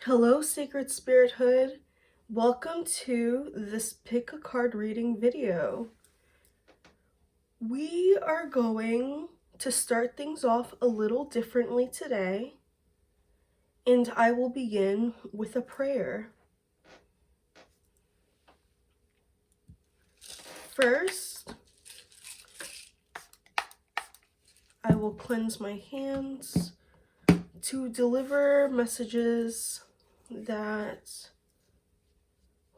Hello, Sacred Spirithood. Welcome to this pick a card reading video. We are going to start things off a little differently today, and I will begin with a prayer. First, I will cleanse my hands to deliver messages that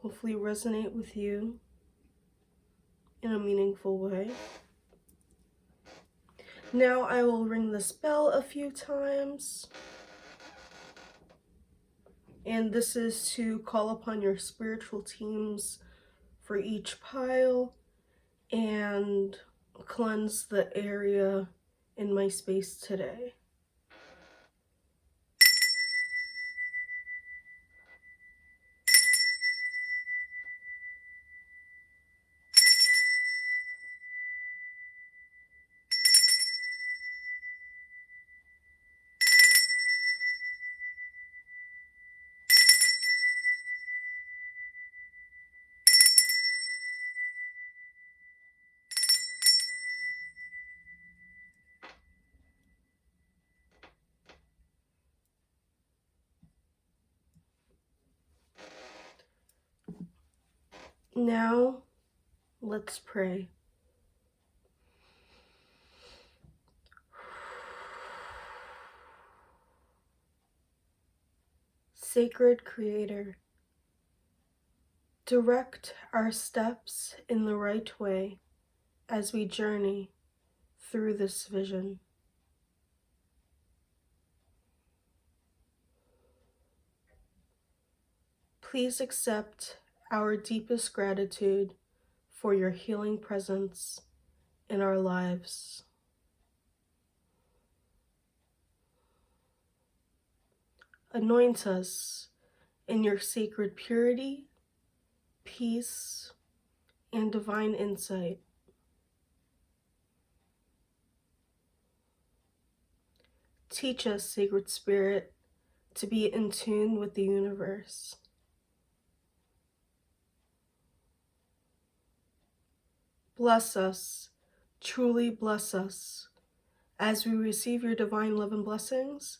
hopefully resonate with you in a meaningful way. Now I will ring this bell a few times, and this is to call upon your spiritual teams for each pile and cleanse the area in my space today. Now, let's pray. Sacred Creator, direct our steps in the right way as we journey through this vision. Please accept our deepest gratitude for your healing presence in our lives. Anoint us in your sacred purity, peace, and divine insight. Teach us, Sacred Spirit, to be in tune with the universe. Bless us, truly bless us. As we receive your divine love and blessings,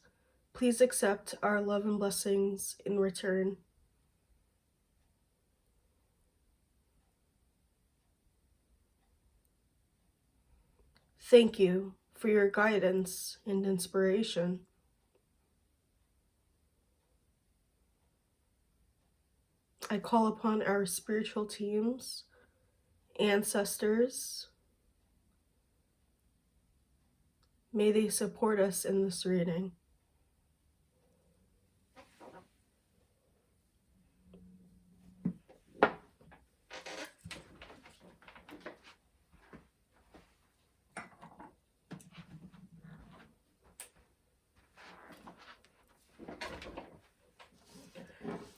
please accept our love and blessings in return. Thank you for your guidance and inspiration. I call upon our spiritual teams, ancestors. May they support us in this reading.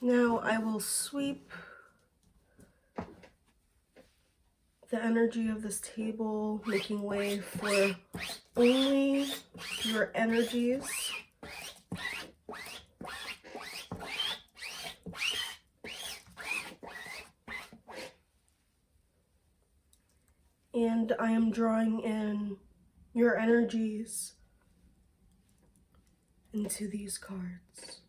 Now I will sweep the energy of this table, making way for only your energies. And I am drawing in your energies into these cards.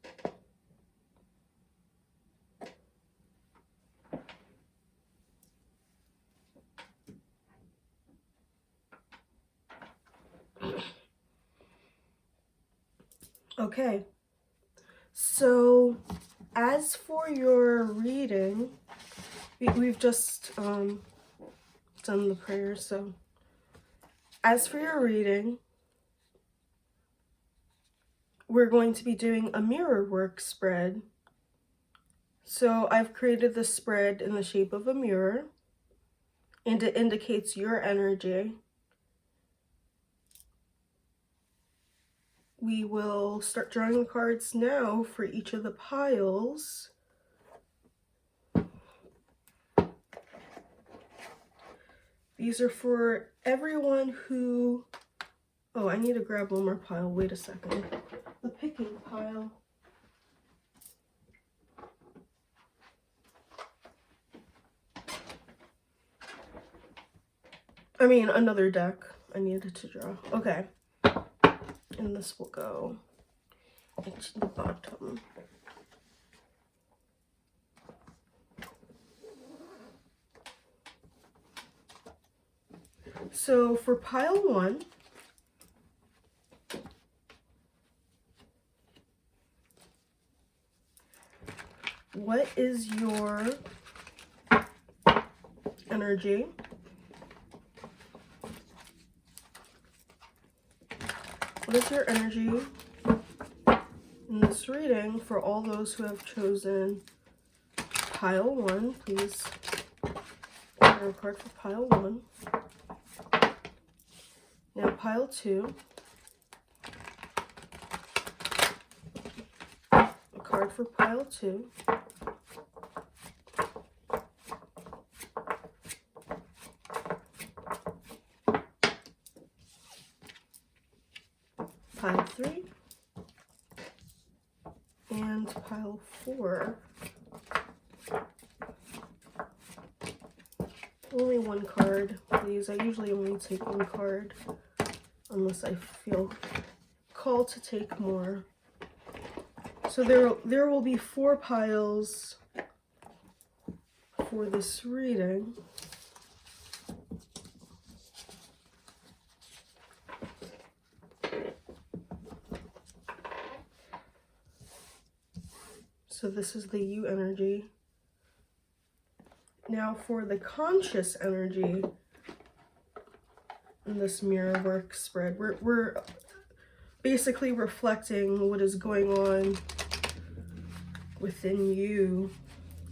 Okay, so as for your reading, we've just done the prayer, so as for your reading, we're going to be doing a mirror work spread. So I've created this spread in the shape of a mirror, and it indicates your energy. We will start drawing the cards now for each of the piles. These are for everyone who... Oh, I need to grab one more pile. Wait a second. The picking pile. I mean, another deck I needed to draw. Okay. And this will go into the bottom. So for pile 1, what is your energy? What is your energy in this reading for all those who have chosen pile 1? Please draw a card for pile 1. Now pile 2. A card for pile 2. Pile 3. And pile 4. Only one card, please. I usually only take one card unless I feel called to take more. So there will be 4 piles for this reading. So this is the you energy. Now for the conscious energy in this mirror work spread, we're basically reflecting what is going on within you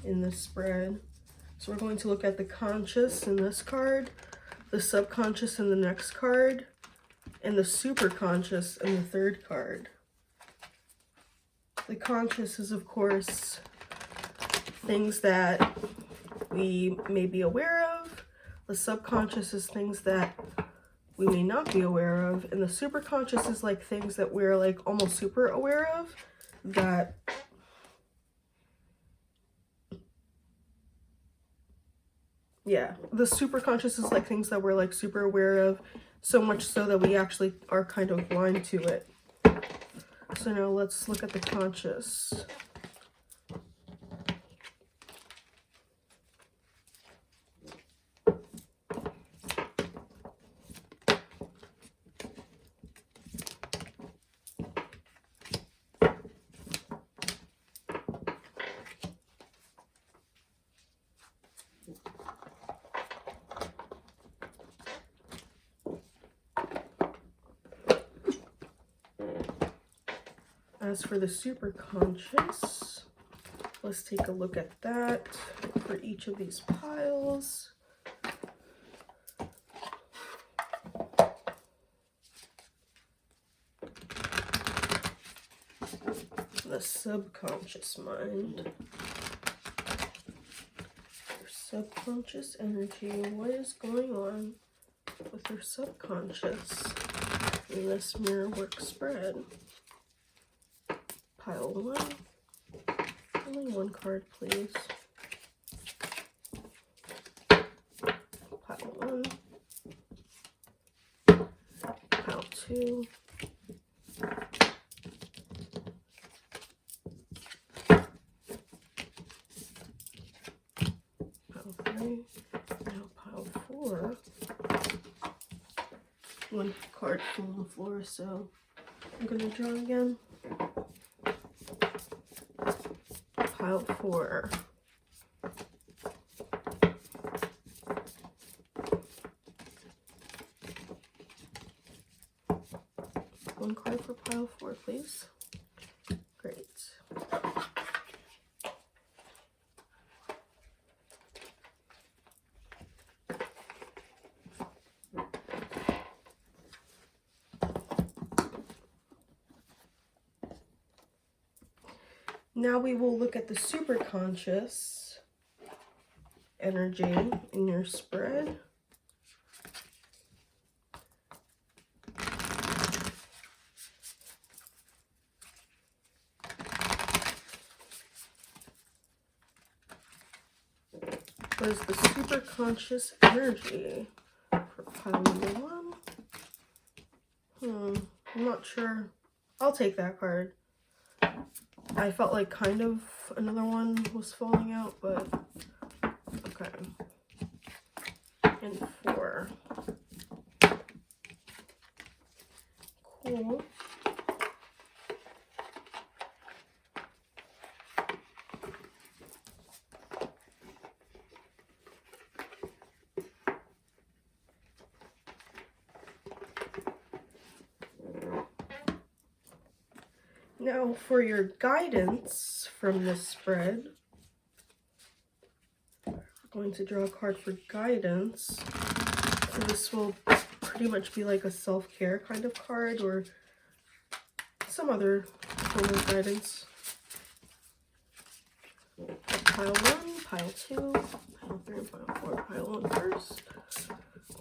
in this spread. So we're going to look at the conscious in this card, the subconscious in the next card, and the superconscious in the third card. The conscious is, of course, things that we may be aware of. The subconscious is things that we may not be aware of. And the superconscious is like things that we're like almost super aware of that yeah, the superconscious is like things that we're like super aware of, so much so that we actually are kind of blind to it. So now let's look at the conscious. As for the superconscious, let's take a look at that for each of these piles. The subconscious mind. Your subconscious energy. What is going on with your subconscious in this mirror work spread? Pile 1. Only one card, please. Pile 1. Pile 2. Pile 3. Now pile 4. One card fell on the floor, so I'm going to draw again. Pile 4. One card for pile 4, please. Great. Now we will look at the superconscious energy in your spread. What is the superconscious energy for pile number 1. I'm not sure. I'll take that card. I felt like kind of another one was falling out, but okay. And 4. Cool. Now for your guidance from this spread, we're going to draw a card for guidance. So this will pretty much be like a self-care kind of card or some other form of guidance. Pile 1, pile 2, pile 3, pile 4, pile 1 first,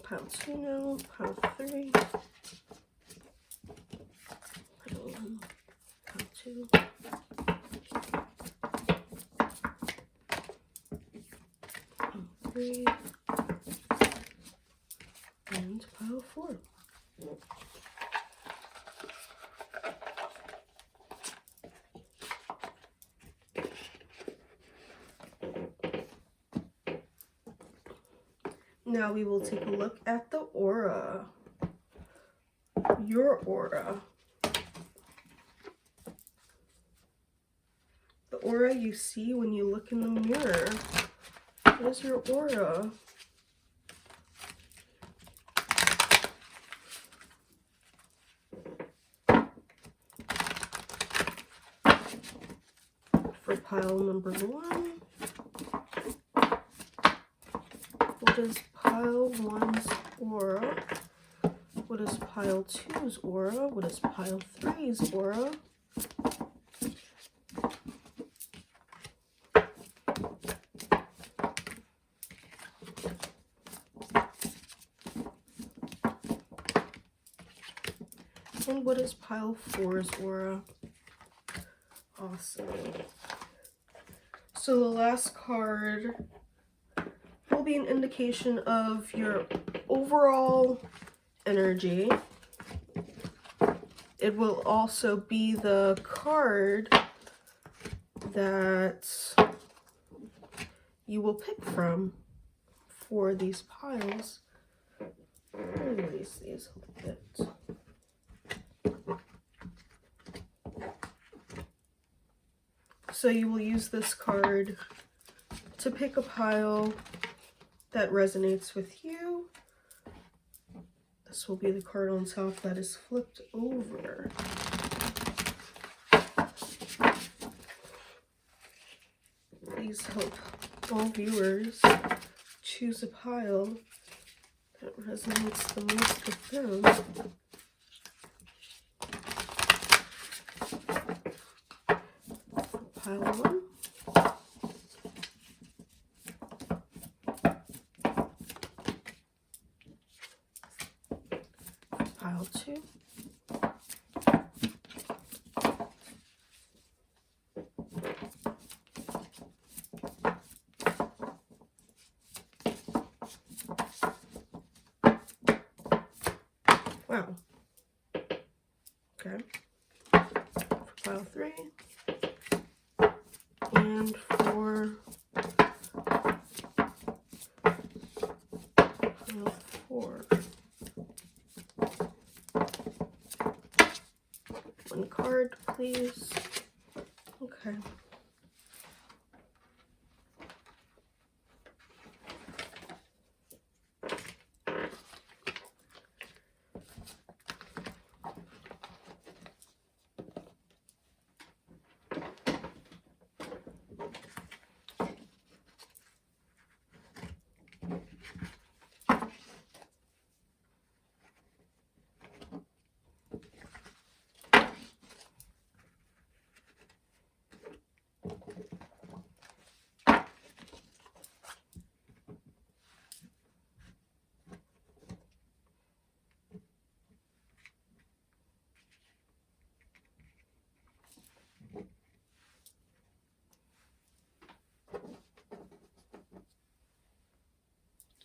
pile 2 now, pile 3, pile 1, pile 2, pile 3, and pile 4. Now we will take a look at the aura. Your aura. The aura you see when you look in the mirror. What is your aura? For pile number 1. What is pile 1's aura? What is pile 2's aura? What is pile 3's aura? And what is pile 4's aura? Awesome. So the last card will be an indication of your overall energy. It will also be the card that you will pick from for these piles. Let me release these a little bit. So you will use this card to pick a pile that resonates with you. This will be the card on top that is flipped over. Please help all viewers choose a pile that resonates the most with them. Pile 1. Pile 2. Wow. Okay. For pile 3. And for pile 4. One card, please. Okay.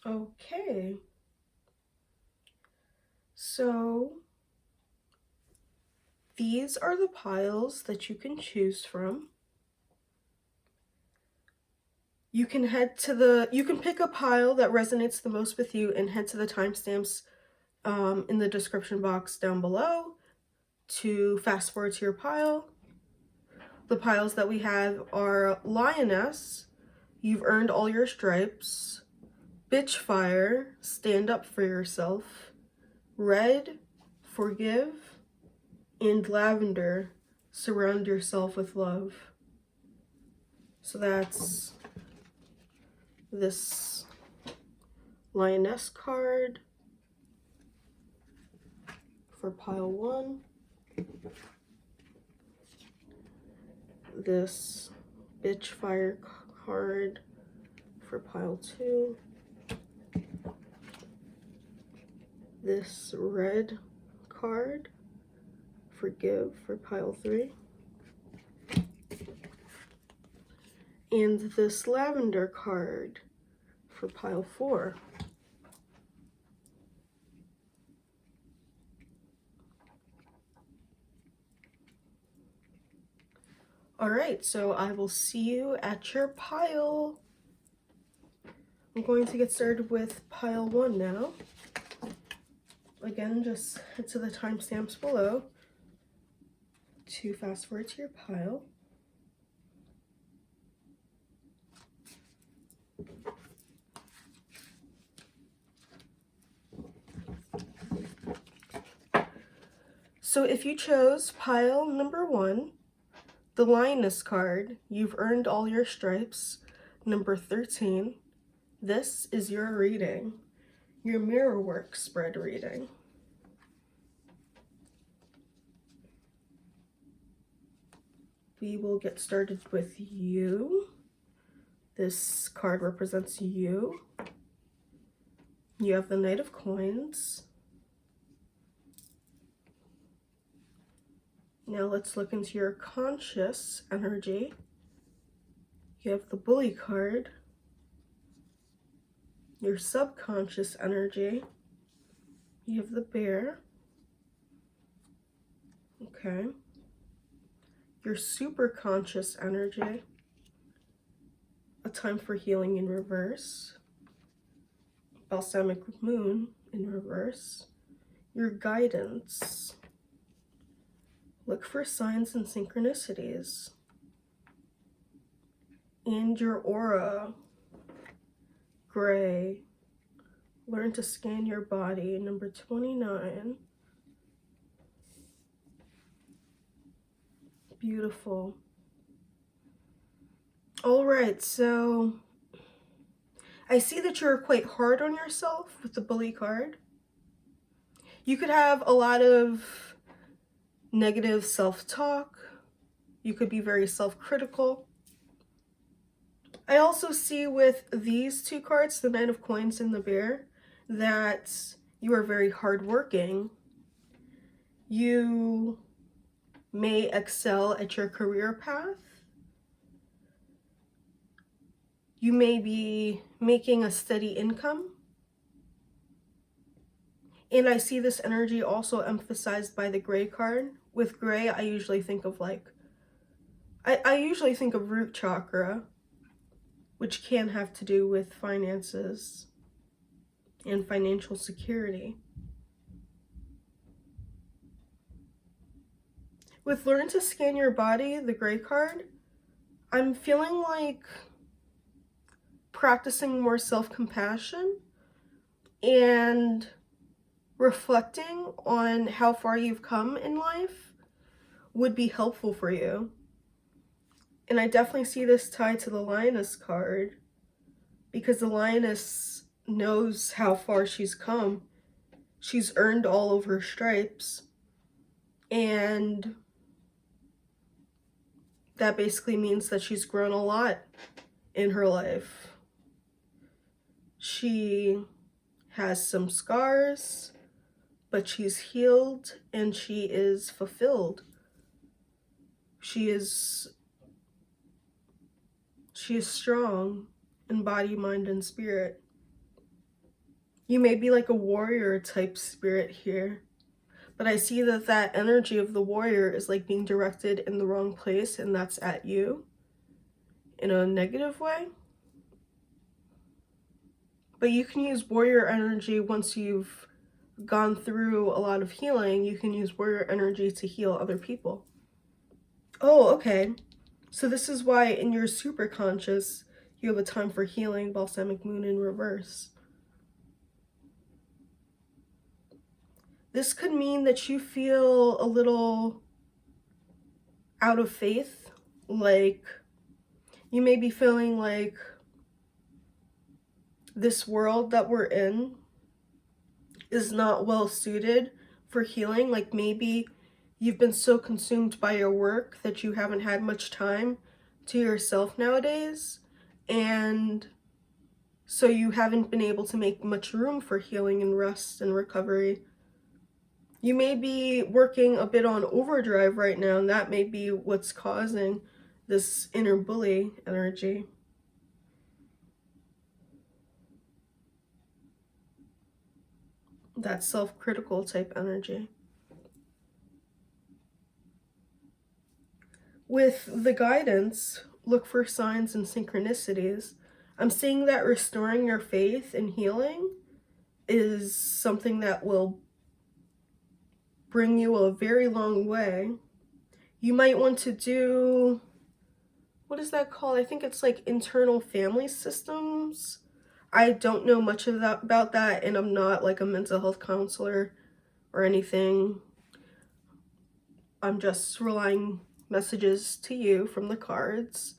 Okay. So these are the piles that you can choose from. You can you can pick a pile that resonates the most with you and head to the timestamps in the description box down below to fast forward to your pile. The piles that we have are Lioness, You've Earned All Your Stripes, Bitchfire, Stand Up for Yourself, Red, Forgive, and Lavender, Surround Yourself with Love. So that's this Lioness card for pile 1. This Bitchfire card for pile 2. This red card, Forgive, for pile 3. And this lavender card for pile 4. Alright, so I will see you at your pile. I'm going to get started with pile 1 now. Again, just head to the timestamps below to fast forward to your pile. So if you chose pile number 1, the Lioness card, You've Earned All Your Stripes, number 13, this is your reading, your mirror work spread reading. We will get started with you. This card represents you. You have the Knight of Coins. Now let's look into your conscious energy. You have the Bully card. Your subconscious energy. You have the Bear. Okay. Your super conscious energy. A Time for Healing in reverse. Balsamic Moon in reverse. Your guidance. Look for signs and synchronicities. And your aura. Gray. Learn to scan your body, number 29. Beautiful. All right, so I see that you're quite hard on yourself with the Bully card. You could have a lot of negative self-talk. You could be very self-critical. I also see with these two cards, the Knight of Coins and the Bear, that you are very hardworking. You may excel at your career path. You may be making a steady income. And I see this energy also emphasized by the Gray card. With Gray, I usually think of I usually think of root chakra, which can have to do with finances and financial security. With Learn to Scan Your Body, the Gray card, I'm feeling like practicing more self-compassion and reflecting on how far you've come in life would be helpful for you. And I definitely see this tied to the Lioness card, because the Lioness knows how far she's come. She's earned all of her stripes, and that basically means that she's grown a lot in her life. She has some scars, but she's healed and she is fulfilled. She is strong in body, mind, and spirit. You may be like a warrior type spirit here. But I see that that energy of the warrior is like being directed in the wrong place, and that's at you in a negative way. But you can use warrior energy once you've gone through a lot of healing. You can use warrior energy to heal other people. Oh, okay. So this is why in your superconscious, you have a time for healing, balsamic moon in reverse. This could mean that you feel a little out of faith, like you may be feeling like this world that we're in is not well suited for healing. Like maybe you've been so consumed by your work that you haven't had much time to yourself nowadays, and so you haven't been able to make much room for healing and rest and recovery. You may be working a bit on overdrive right now, and that may be what's causing this inner bully energy. That self-critical type energy. With the guidance, look for signs and synchronicities. I'm seeing that restoring your faith and healing is something that will bring you a very long way. You might want to do, what is that called? I think it's like internal family systems. I don't know much of that, about that, and I'm not like a mental health counselor or anything. I'm just relying messages to you from the cards.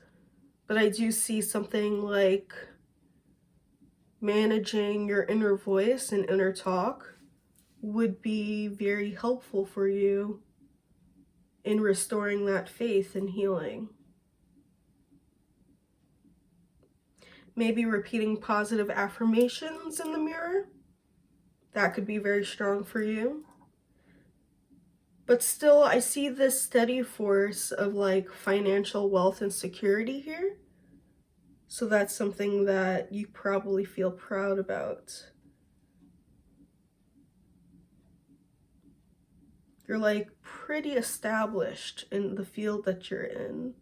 But I do see something like managing your inner voice and inner talk would be very helpful for you in restoring that faith and healing. Maybe repeating positive affirmations in the mirror. That could be very strong for you. But still, I see this steady force of like financial wealth and security here. So that's something that you probably feel proud about. You're like pretty established in the field that you're in.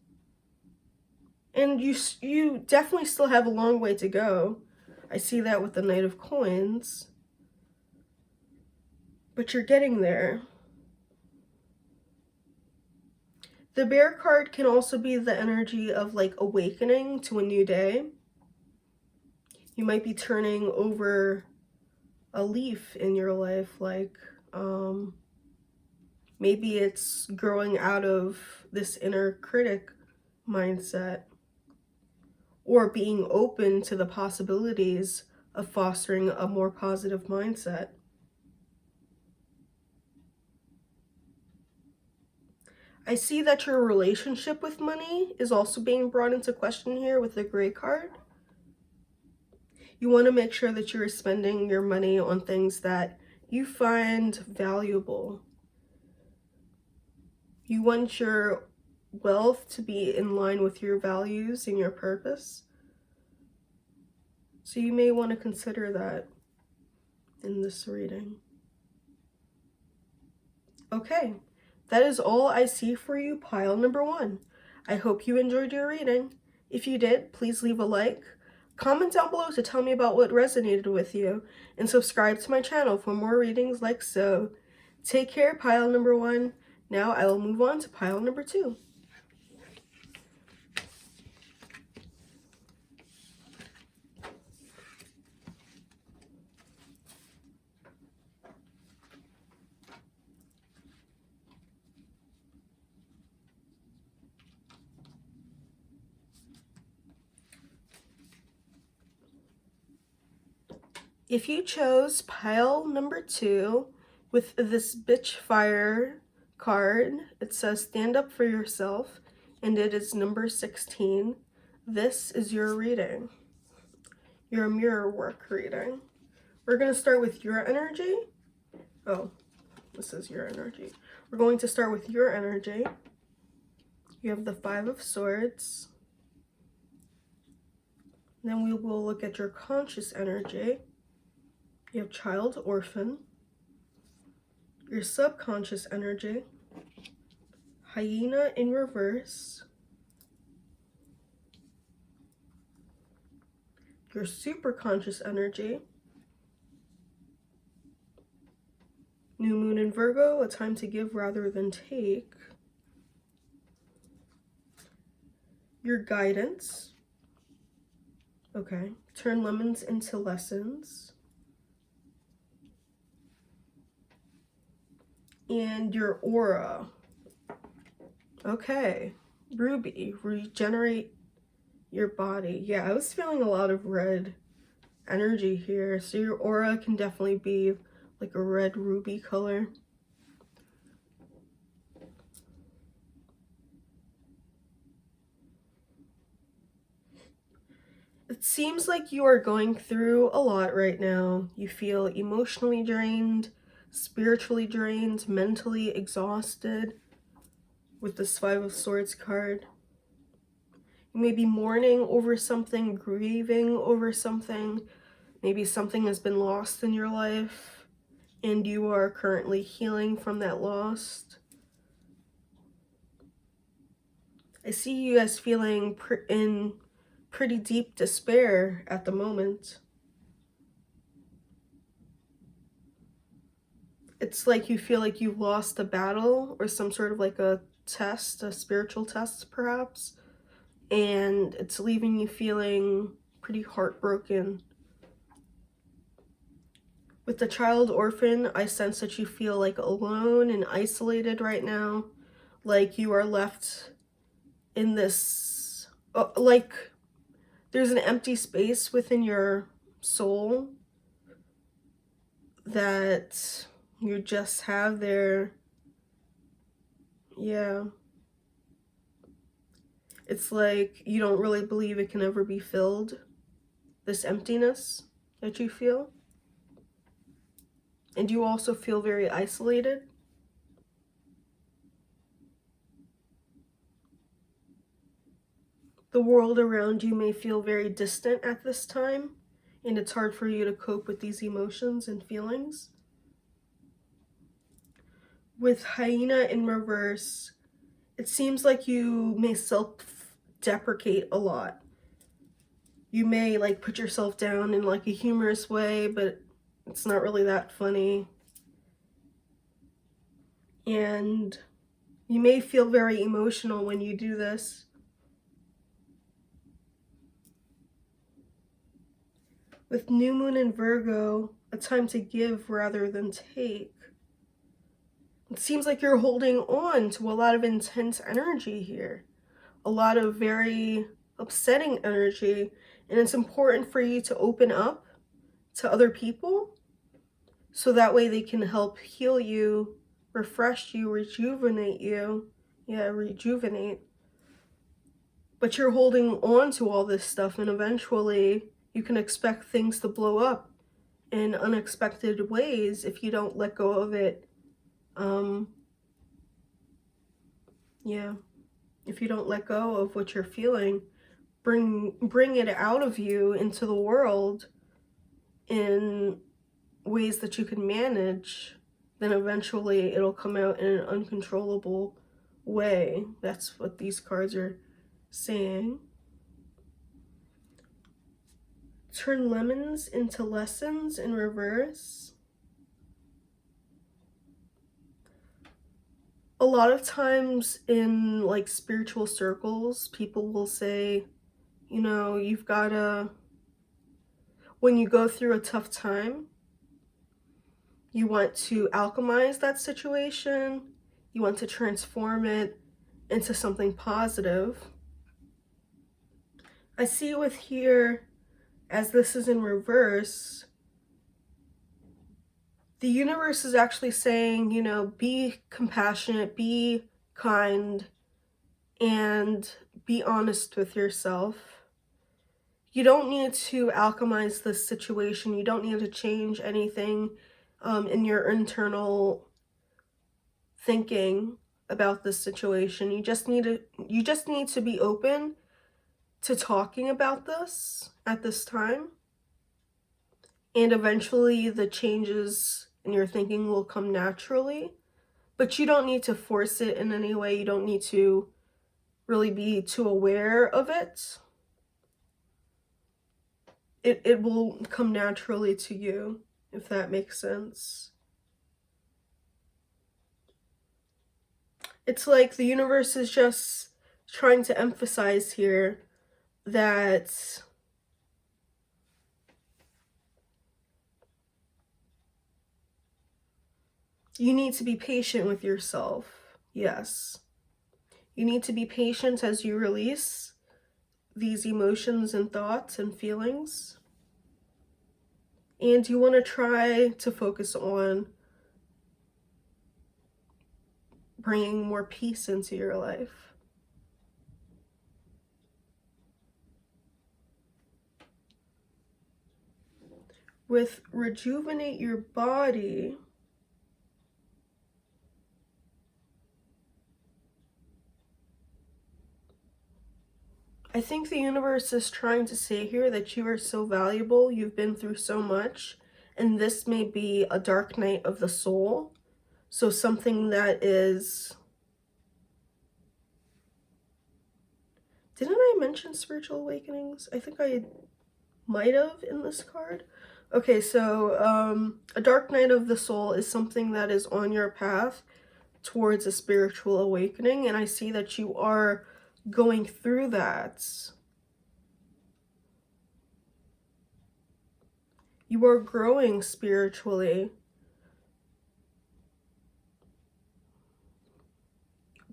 And you definitely still have a long way to go. I see that with the Knight of Coins. But you're getting there. The Bear card can also be the energy of like awakening to a new day. You might be turning over a leaf in your life, like maybe it's growing out of this inner critic mindset, or being open to the possibilities of fostering a more positive mindset. I see that your relationship with money is also being brought into question here with the Gray card. You want to make sure that you're spending your money on things that you find valuable. You want your wealth to be in line with your values and your purpose. So you may want to consider that in this reading. Okay, that is all I see for you, pile number 1. I hope you enjoyed your reading. If you did, please leave a like, comment down below to tell me about what resonated with you, and subscribe to my channel for more readings like so. Take care, pile number 1. Now I will move on to pile number 2. If you chose pile number 2 with this bitch fire card, it says stand up for yourself, and it is number 16. This is your reading, your mirror work reading. We're going to start with your energy. Oh, this is your energy. We're going to start with your energy. You have the 5 of Swords. Then we will look at your conscious energy. You have Child, Orphan. your subconscious energy, hyena in reverse, your superconscious energy, new moon in Virgo, a time to give rather than take, your guidance, okay, turn lemons into lessons, and your aura, okay, ruby, regenerate your body. Yeah, I was feeling a lot of red energy here, so your aura can definitely be like a red ruby color. It seems like you are going through a lot right now. You feel emotionally drained, spiritually drained, mentally exhausted with this Five of Swords card. You may be mourning over something, grieving over something. Maybe something has been lost in your life and you are currently healing from that loss. I see you as feeling in pretty deep despair at the moment. It's like you feel like you've lost a battle or some sort of like a test, a spiritual test perhaps, and it's leaving you feeling pretty heartbroken. With the child orphan, I sense that you feel like alone and isolated right now, like you are left in this, like there's an empty space within your soul that you just have there. Yeah. It's like you don't really believe it can ever be filled, this emptiness that you feel. And you also feel very isolated. The world around you may feel very distant at this time, and it's hard for you to cope with these emotions and feelings. With hyena in reverse, it seems like you may self-deprecate a lot. You may like put yourself down in like a humorous way, but it's not really that funny. And you may feel very emotional when you do this. With new moon in Virgo, a time to give rather than take. It seems like you're holding on to a lot of intense energy here, a lot of very upsetting energy, and it's important for you to open up to other people so that way they can help heal you, refresh you, rejuvenate you. Yeah, rejuvenate. But you're holding on to all this stuff, and eventually you can expect things to blow up in unexpected ways if you don't let go of it. Yeah, if you don't let go of what you're feeling, bring it out of you into the world in ways that you can manage, then eventually it'll come out in an uncontrollable way. That's what these cards are saying. Turn lemons into lessons in reverse. A lot of times in like spiritual circles, people will say, you know, you've gotta, when you go through a tough time, you want to alchemize that situation, you want to transform it into something positive. I see with here, as this is in reverse, the universe is actually saying, you know, be compassionate, be kind, and be honest with yourself. You don't need to alchemize this situation. You don't need to change anything in your internal thinking about this situation. You just need to be open to talking about this at this time. And eventually the changes and your thinking will come naturally. But you don't need to force it in any way. You don't need to really be too aware of it. It will come naturally to you, if that makes sense. It's like the universe is just trying to emphasize here that you need to be patient with yourself. Yes. You need to be patient as you release these emotions and thoughts and feelings. And you want to try to focus on bringing more peace into your life. With rejuvenate your body, I think the universe is trying to say here that you are so valuable, you've been through so much, and this may be a dark night of the soul. So something that is... Didn't I mention spiritual awakenings? I think I might have in this card. Okay, so a dark night of the soul is something that is on your path towards a spiritual awakening, and I see that you are going through that. You are growing spiritually,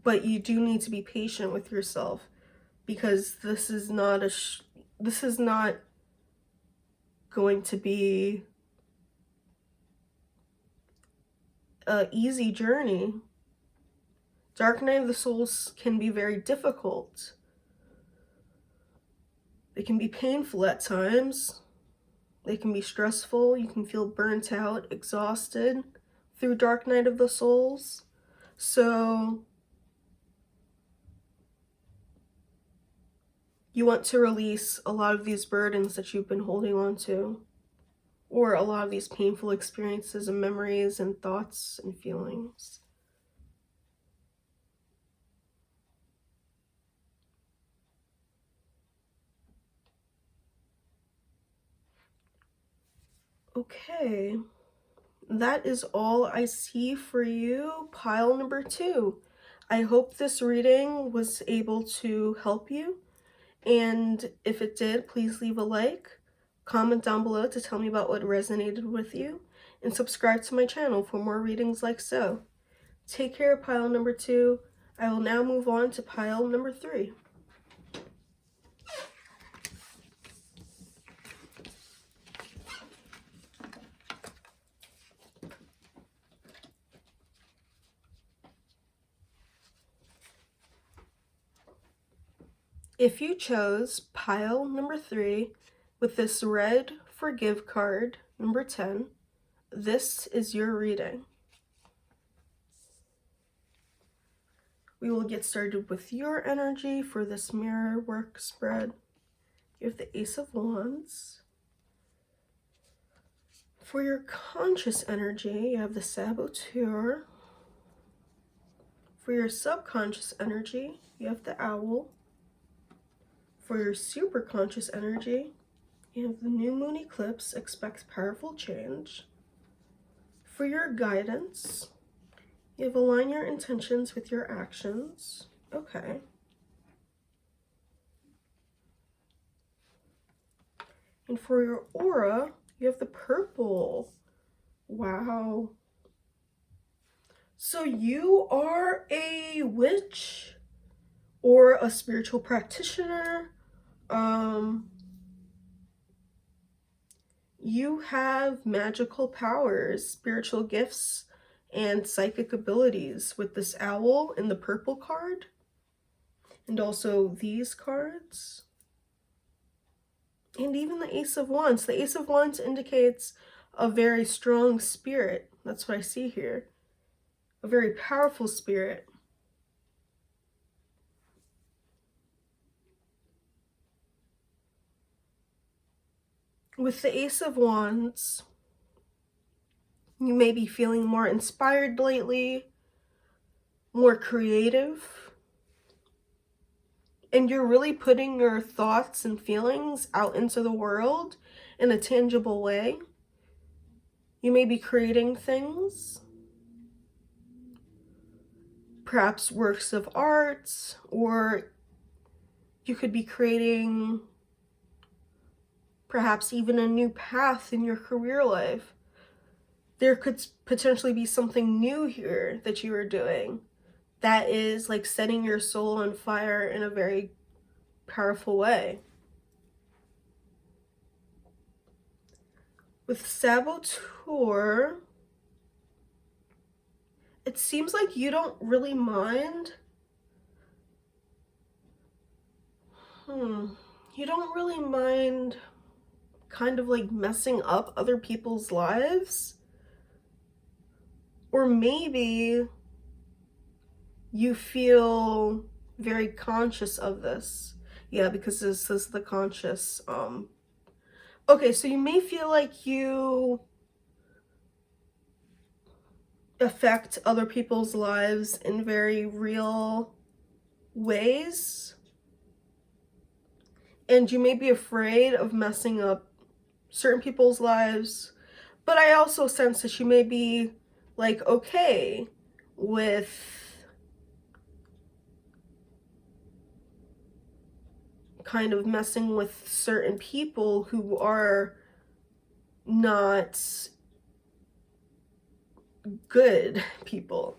but you do need to be patient with yourself, because this is not going to be an easy journey. Dark night of the souls can be very difficult. They can be painful at times. They can be stressful. You can feel burnt out, exhausted through dark night of the souls. So you want to release a lot of these burdens that you've been holding on to, or a lot of these painful experiences and memories and thoughts and feelings. Okay, that is all I see for you, pile number 2. I hope this reading was able to help you, and if it did, please leave a like, comment down below to tell me about what resonated with you, and subscribe to my channel for more readings like so. Take care, pile number 2. I will now move on to pile number 3. If you chose pile number 3 with this red forgive card, number 10, this is your reading. We will get started with your energy for this mirror work spread. You have the Ace of Wands. For your conscious energy, you have the Saboteur. For your subconscious energy, you have the Owl. For your superconscious energy, you have the new moon eclipse, expect powerful change. For your guidance, you have align your intentions with your actions. Okay. And for your aura, you have the purple. Wow. So you are a witch or a spiritual practitioner. You have magical powers, spiritual gifts, and psychic abilities with this owl in the purple card, and also these cards, and even the Ace of Wands. The Ace of Wands indicates a very strong spirit. That's what I see here. A very powerful spirit. With the Ace of Wands, You may be feeling more inspired lately, more creative, and you're really putting your thoughts and feelings out into the world in a tangible way. You may be creating things, perhaps works of art, or you could be creating perhaps even a new path in your career life. There could potentially be something new here that you are doing that is like setting your soul on fire in a very powerful way. With Saboteur, it seems like you don't really mind. You don't really mind kind of like messing up other people's lives. Or maybe you feel very conscious of this. Yeah, because this is the conscious. Okay, so you may feel like you affect other people's lives in very real ways. And you may be afraid of messing up certain people's lives. But I also sense that you may be like okay with kind of messing with certain people who are not good people.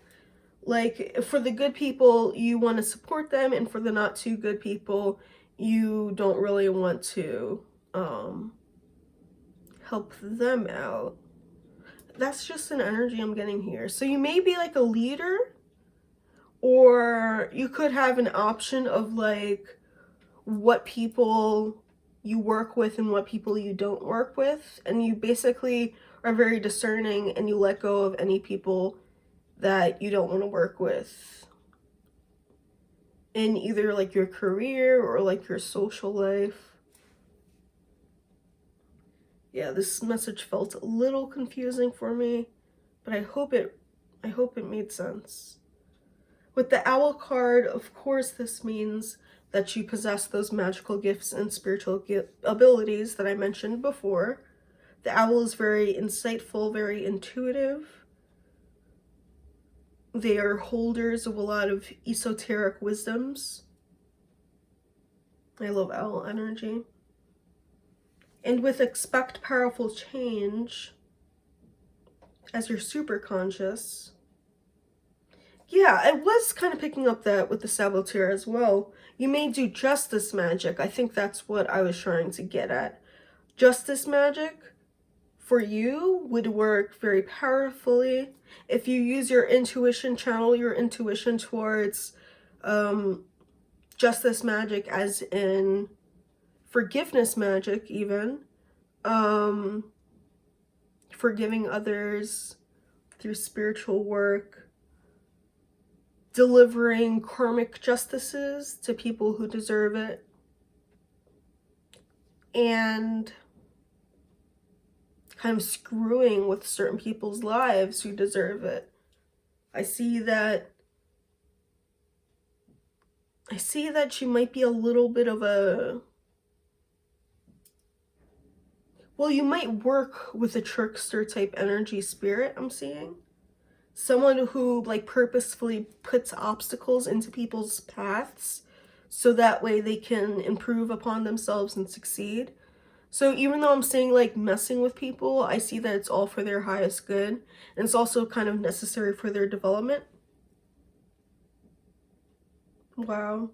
Like, for the good people, you want to support them, and for the not too good people, you don't really want to help them out. That's just an energy I'm getting here. So you may be like a leader, or you could have an option of like what people you work with and what people you don't work with, and you basically are very discerning and you let go of any people that you don't want to work with in either like your career or like your social life. Yeah, this message felt a little confusing for me, but I hope it made sense. With the owl card, of course, this means that you possess those magical gifts and spiritual abilities that I mentioned before. The owl is very insightful, very intuitive. They are holders of a lot of esoteric wisdoms. I love owl energy. And with expect powerful change, as you're super conscious, yeah, I was kind of picking up that with the Saboteur as well. You may do justice magic. I think that's what I was trying to get at. Justice magic for you would work very powerfully if you use your intuition, channel your intuition towards justice magic, as in forgiveness magic, even forgiving others through spiritual work, delivering karmic justices to people who deserve it, and kind of screwing with certain people's lives who deserve it. I see that you might be a little bit of a, well, you might work with a trickster type energy spirit, I'm seeing. Someone who like purposefully puts obstacles into people's paths so that way they can improve upon themselves and succeed. So even though I'm saying like messing with people, I see that it's all for their highest good, and it's also kind of necessary for their development. Wow.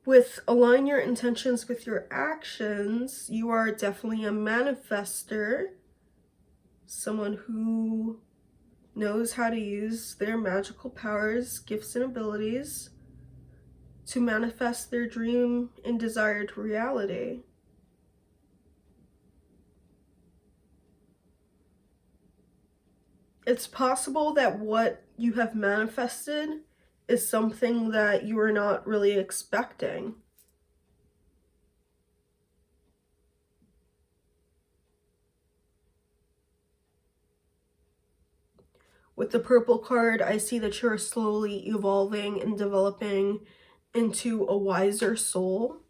With align your intentions with your actions, you are definitely a manifester, someone who knows how to use their magical powers, gifts, and abilities to manifest their dream and desired reality. It's possible that what you have manifested is something that you are not really expecting. With the purple card, I see that you're slowly evolving and developing into a wiser soul.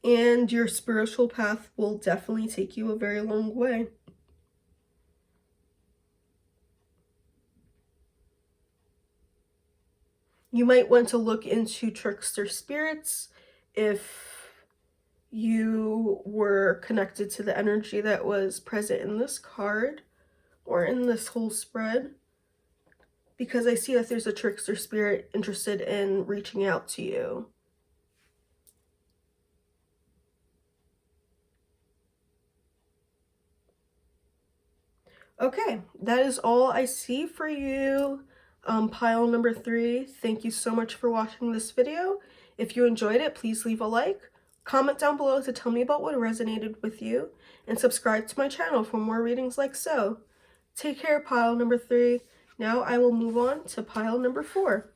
And your spiritual path will definitely take you a very long way. You might want to look into trickster spirits if you were connected to the energy that was present in this card or in this whole spread, because I see that there's a trickster spirit interested in reaching out to you. Okay, that is all I see for you, pile number 3. Thank you so much for watching this video. If you enjoyed it, please leave a like, comment down below to tell me about what resonated with you, and subscribe to my channel for more readings like so. Take care, pile number 3. Now I will move on to pile number 4,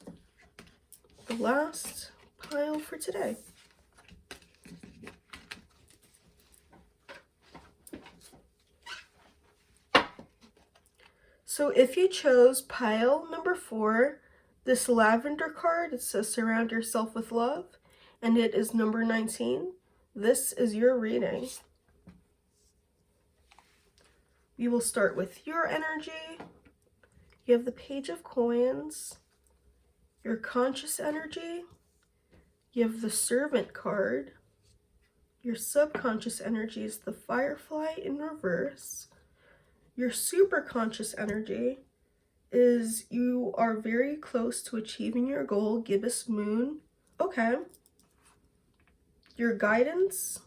the last pile for today. So if you chose pile number 4, this lavender card, it says surround yourself with love, and it is number 19. This is your reading. We will start with your energy. You have the Page of Coins, your conscious energy. You have the Servant card. Your subconscious energy is the Firefly in reverse. Your superconscious energy is you are very close to achieving your goal, gibbous moon. Okay. Your guidance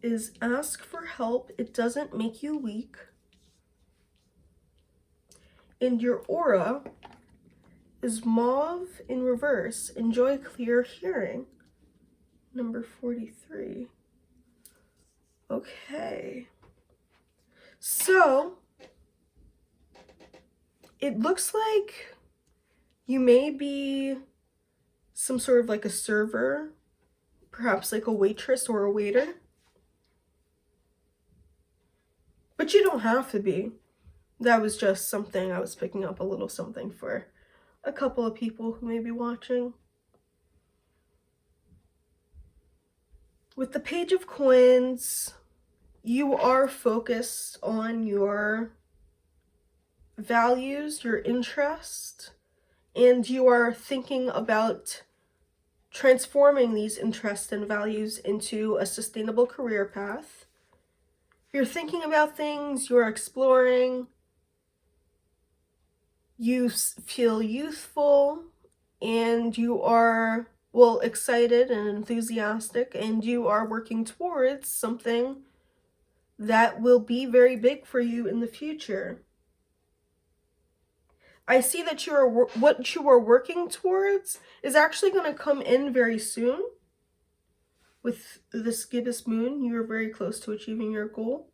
is ask for help. It doesn't make you weak. And your aura is mauve in reverse. Enjoy clear hearing. Number 43. Okay. So, it looks like you may be some sort of like a server, perhaps like a waitress or a waiter. But you don't have to be. That was just something I was picking up, a little something for a couple of people who may be watching. With the Page of Coins, you are focused on your values, your interest, and you are thinking about transforming these interests and values into a sustainable career path. You're thinking about things, you're exploring, you feel youthful, and you are, well, excited and enthusiastic, and you are working towards something that will be very big for you in the future. I see that what you are working towards is actually going to come in very soon. With this gibbous moon, you are very close to achieving your goal.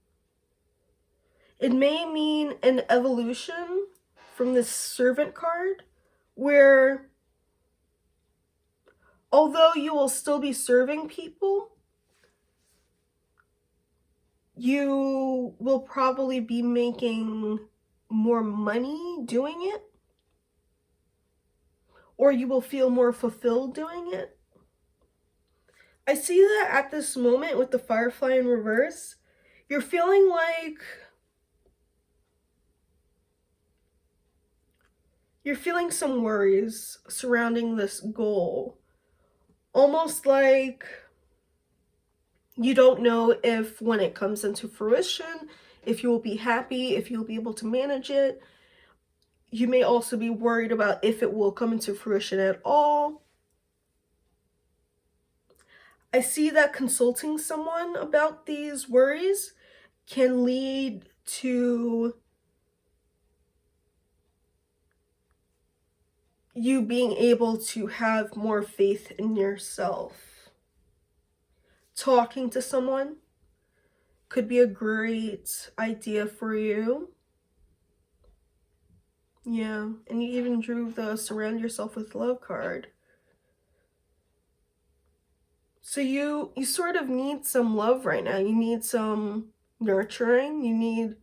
It may mean an evolution from this Servant card, where although you will still be serving people, you will probably be making more money doing it, or you will feel more fulfilled doing it. I see that at this moment with the Firefly in reverse, you're feeling like you're feeling some worries surrounding this goal. Almost like you don't know if when it comes into fruition, if you will be happy, if you'll be able to manage it. You may also be worried about if it will come into fruition at all. I see that consulting someone about these worries can lead to you being able to have more faith in yourself. Talking to someone could be a great idea for you. Yeah, and you even drew the surround yourself with love card. So you sort of need some love right now. You need some nurturing. You need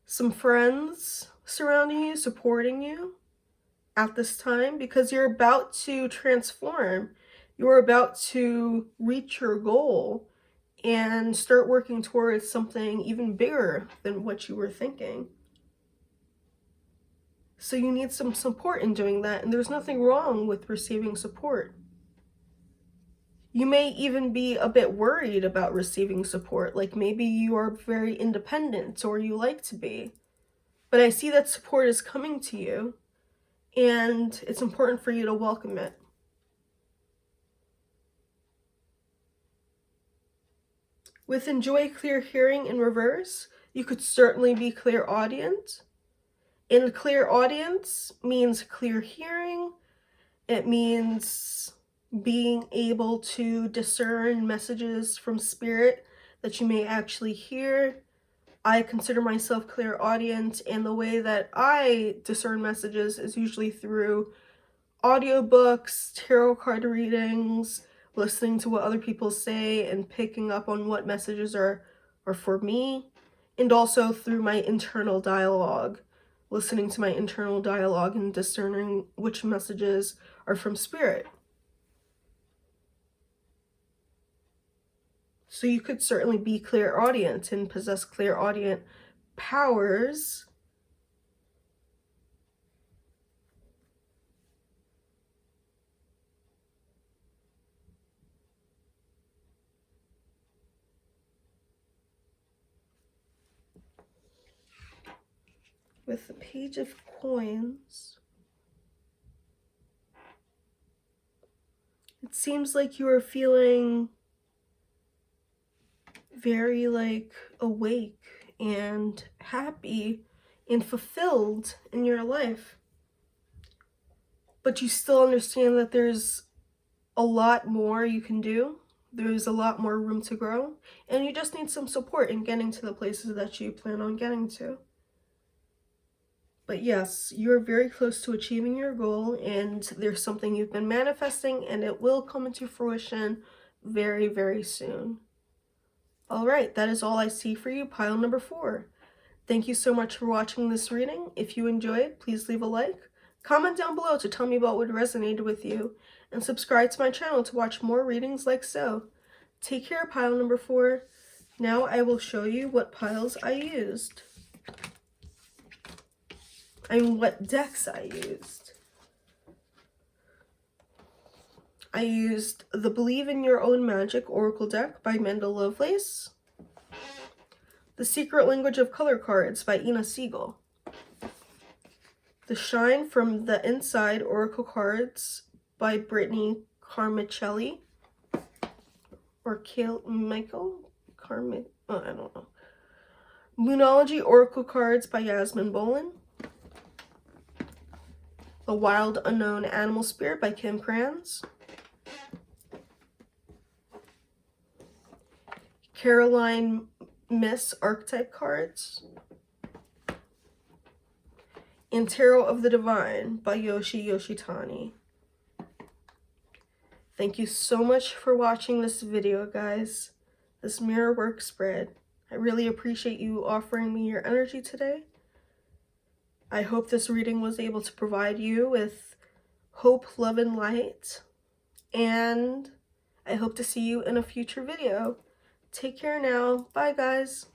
some friends surrounding you, supporting you at this time, because you're about to transform. You're about to reach your goal and start working towards something even bigger than what you were thinking. So you need some support in doing that, and there's nothing wrong with receiving support. You may even be a bit worried about receiving support, like maybe you are very independent or you like to be. But I see that support is coming to you, and it's important for you to welcome it. With enjoy clear hearing in reverse, you could certainly be clairaudient. And clairaudience means clear hearing. It means being able to discern messages from spirit that you may actually hear. I consider myself clairaudient, and the way that I discern messages is usually through audiobooks, tarot card readings, listening to what other people say and picking up on what messages are for me, and also through my internal dialogue, listening to my internal dialogue and discerning which messages are from spirit. So you could certainly be clairaudient and possess clairaudient powers. With the Page of Coins, it seems like you are feeling very awake and happy and fulfilled in your life. But you still understand that there's a lot more you can do. There's a lot more room to grow, and you just need some support in getting to the places that you plan on getting to. But yes, you're very close to achieving your goal, and there's something you've been manifesting, and it will come into fruition very, very soon. All right, that is all I see for you, pile number 4. Thank you so much for watching this reading. If you enjoyed, please leave a like. Comment down below to tell me about what resonated with you, and subscribe to my channel to watch more readings like so. Take care, pile number 4. Now I will show you what piles I used. What decks I used. I used the Believe in Your Own Magic Oracle deck by Mendel Lovelace, The Secret Language of Color cards by Ina Siegel, The Shine from the Inside Oracle cards by Brittany Carmicelli, or Michael Carmi, I don't know. Moonology Oracle cards by Yasmin Bolin, A Wild Unknown Animal Spirit by Kim Kranz, Caroline Miss Archetype cards, and Tarot of the Divine by Yoshi Yoshitani. Thank you so much for watching this video, guys. This mirror work spread. I really appreciate you offering me your energy today. I hope this reading was able to provide you with hope, love, and light. And I hope to see you in a future video. Take care now. Bye, guys.